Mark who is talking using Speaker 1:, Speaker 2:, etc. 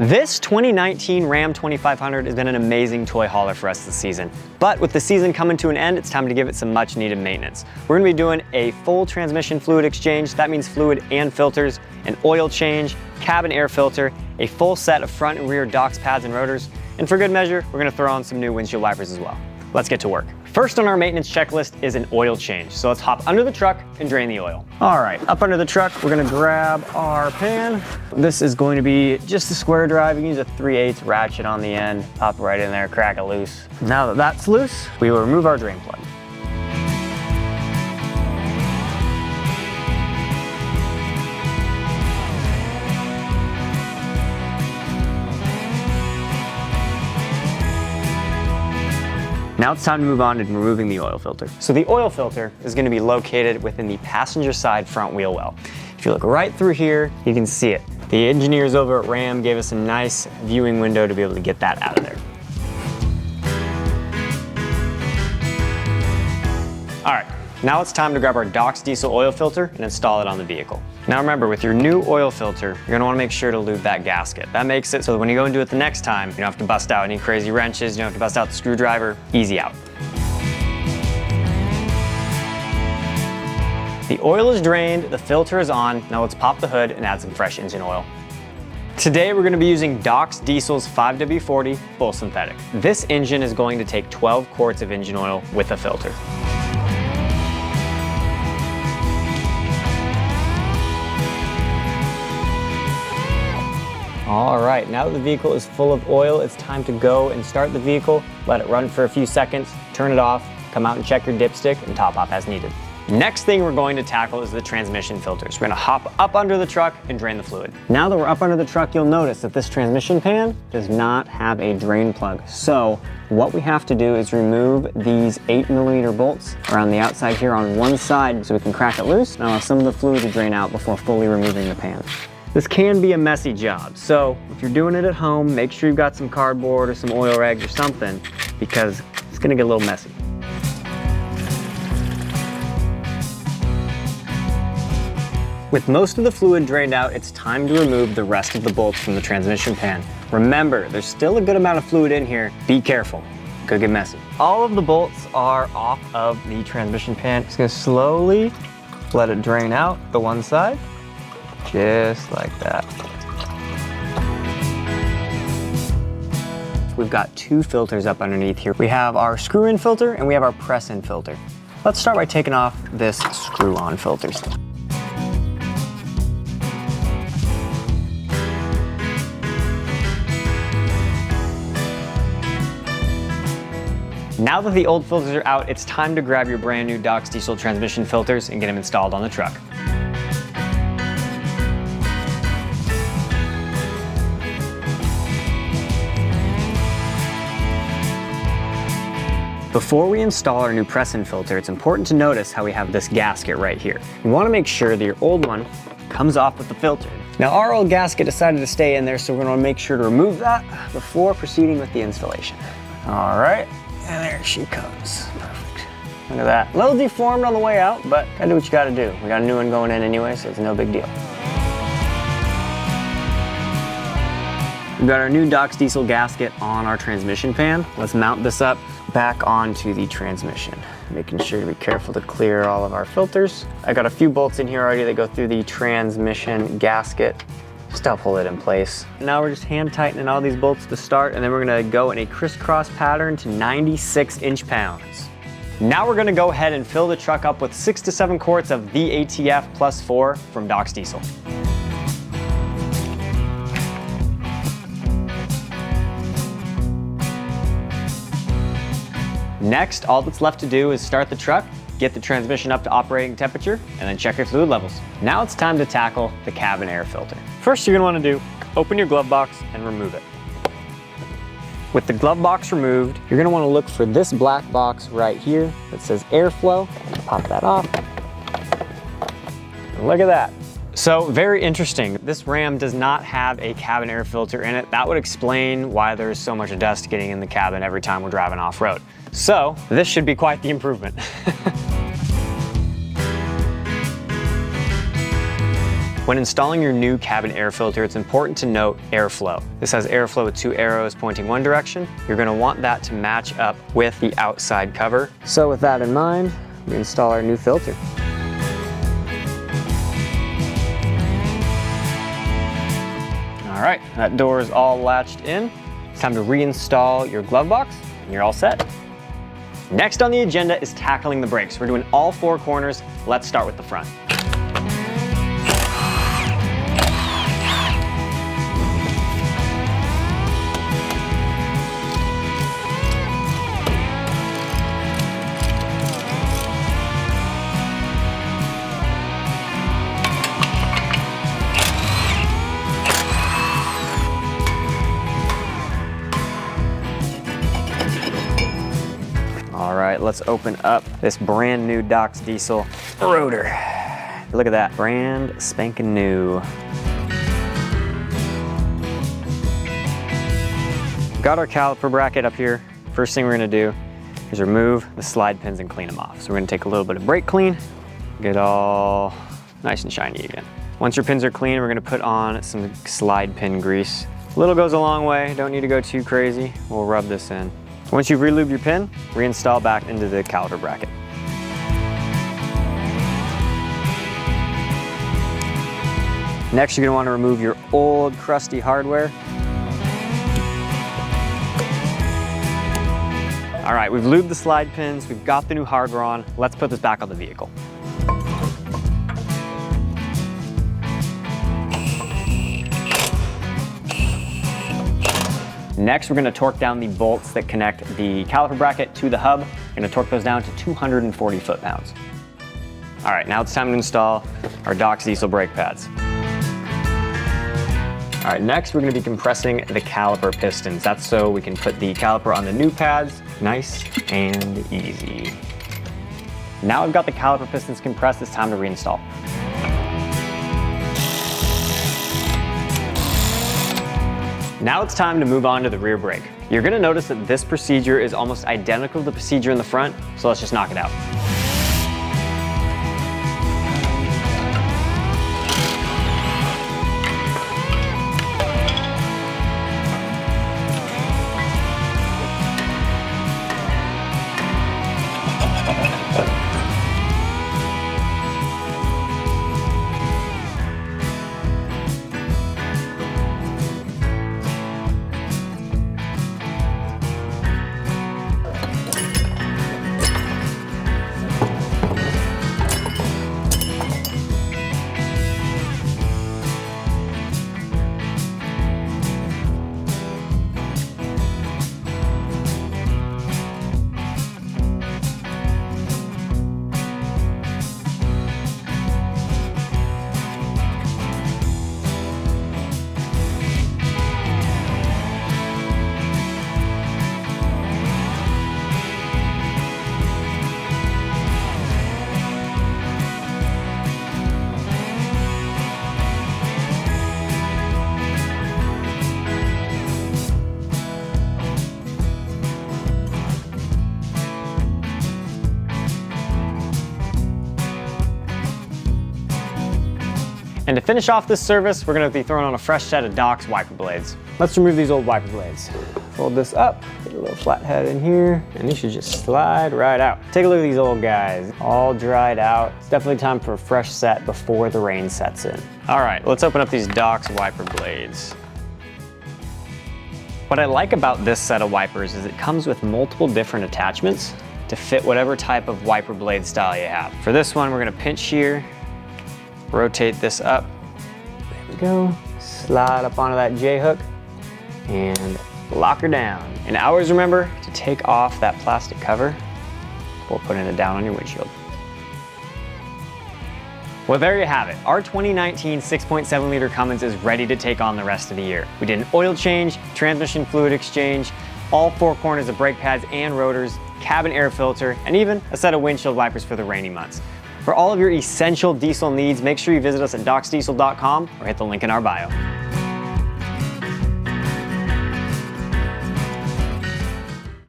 Speaker 1: This 2019 Ram 2500 has been an amazing toy hauler for us this season. But with the season coming to an end, it's time to give it some much needed maintenance. We're gonna be doing a full transmission fluid exchange. That means fluid and filters, an oil change, cabin air filter, a full set of front and rear docks, pads, and rotors. And for good measure, we're gonna throw on some new windshield wipers as well. Let's get to work. First on our maintenance checklist is an oil change. So let's hop under the truck and drain the oil. All right, up under the truck, we're gonna grab our pan. This is going to be just a square drive. You can use a 3/8 ratchet on the end, pop right in there, crack it loose. Now that that's loose, we will remove our drain plug. Now it's time to move on to removing the oil filter. So the oil filter is going to be located within the passenger side front wheel well. If you look right through here, you can see it. The engineers over at Ram gave us a nice viewing window to be able to get that out of there. All right, now it's time to grab our Docks diesel oil filter and install it on the vehicle. Now remember, with your new oil filter, you're gonna wanna make sure to lube that gasket. That makes it so that when you go and do it the next time, you don't have to bust out any crazy wrenches, you don't have to bust out the screwdriver, easy out. The oil is drained, the filter is on. Now let's pop the hood and add some fresh engine oil. Today we're gonna be using Docks Diesel's 5W40 full synthetic. This engine is going to take 12 quarts of engine oil with a filter. All right, now that the vehicle is full of oil, it's time to go and start the vehicle, let it run for a few seconds, turn it off, come out and check your dipstick, and top off as needed. Next thing we're going to tackle is the transmission filters. We're gonna hop up under the truck and drain the fluid. Now that we're up under the truck, you'll notice that this transmission pan does not have a drain plug. So what we have to do is remove these 8mm bolts around the outside here on one side so we can crack it loose and allow some of the fluid to drain out before fully removing the pan. This can be a messy job, so if you're doing it at home, make sure you've got some cardboard or some oil rags or something, because it's gonna get a little messy. With most of the fluid drained out, it's time to remove the rest of the bolts from the transmission pan. Remember, there's still a good amount of fluid in here. Be careful, it could get messy. All of the bolts are off of the transmission pan. Just gonna slowly let it drain out the one side. Just like that. We've got two filters up underneath here. We have our screw-in filter and we have our press-in filter. Let's start by taking off this screw-on filter. Now that the old filters are out, it's time to grab your brand new Docks diesel transmission filters and get them installed on the truck. Before we install our new press-in filter, it's important to notice how we have this gasket right here. You want to make sure that your old one comes off with the filter. Now our old gasket decided to stay in there, so we're going to make sure to remove that before proceeding with the installation. All right, and there she comes. Perfect. Look at that. A little deformed on the way out, but gotta do what you gotta do. We got a new one going in anyway, so it's no big deal. We've got our new Docks diesel gasket on our transmission pan. Let's mount this up back onto the transmission. Making sure to be careful to clear all of our filters. I got a few bolts in here already that go through the transmission gasket. Just help hold it in place. Now we're just hand tightening all these bolts to start, and then we're gonna go in a crisscross pattern to 96 inch-pounds. Now we're gonna go ahead and fill the truck up with 6 to 7 quarts of VATF +4 from Docks Diesel. Next, all that's left to do is start the truck, get the transmission up to operating temperature, and then check your fluid levels. Now it's time to tackle the cabin air filter. First you're gonna wanna do, open your glove box and remove it. With the glove box removed, you're gonna wanna look for this black box right here that says airflow. Pop that off. And look at that. So very interesting. This Ram does not have a cabin air filter in it. That would explain why there's so much dust getting in the cabin every time we're driving off-road. So this should be quite the improvement. When installing your new cabin air filter, it's important to note airflow. This has airflow with 2 arrows pointing one direction. You're going to want that to match up with the outside cover. So with that in mind, we install our new filter. All right, that door is all latched in. It's time to reinstall your glove box, and you're all set. Next on the agenda is tackling the brakes. We're doing all 4 corners. Let's start with the front. All right, let's open up this brand new Doc's Diesel rotor. Look at that, brand spanking new. Got our caliper bracket up here. First thing we're gonna do is remove the slide pins and clean them off. So we're gonna take a little bit of brake clean, get it all nice and shiny again. Once your pins are clean, we're gonna put on some slide pin grease. Little goes a long way, don't need to go too crazy. We'll rub this in. Once you've relubed your pin, reinstall back into the caliper bracket. Next, you're gonna wanna remove your old crusty hardware. All right, we've lubed the slide pins, we've got the new hardware on. Let's put this back on the vehicle. Next, we're gonna torque down the bolts that connect the caliper bracket to the hub. We're gonna torque those down to 240 foot-pounds. All right, now it's time to install our Doc's Diesel brake pads. All right, next we're gonna be compressing the caliper pistons. That's so we can put the caliper on the new pads, nice and easy. Now I've got the caliper pistons compressed, it's time to reinstall. Now it's time to move on to the rear brake. You're gonna notice that this procedure is almost identical to the procedure in the front, so let's just knock it out. And to finish off this service, we're gonna be throwing on a fresh set of Doc's wiper blades. Let's remove these old wiper blades. Fold this up, get a little flat head in here, and these should just slide right out. Take a look at these old guys, all dried out. It's definitely time for a fresh set before the rain sets in. All right, let's open up these Doc's wiper blades. What I like about this set of wipers is it comes with multiple different attachments to fit whatever type of wiper blade style you have. For this one, we're gonna pinch here, rotate this up. There we go. Slide up onto that J-hook and lock her down. And always remember to take off that plastic cover before putting it down on your windshield. Well, there you have it. Our 2019 6.7 liter Cummins is ready to take on the rest of the year. We did an oil change, transmission fluid exchange, all 4 corners of brake pads and rotors, cabin air filter, and even a set of windshield wipers for the rainy months. For all of your essential diesel needs, make sure you visit us at docsdiesel.com or hit the link in our bio.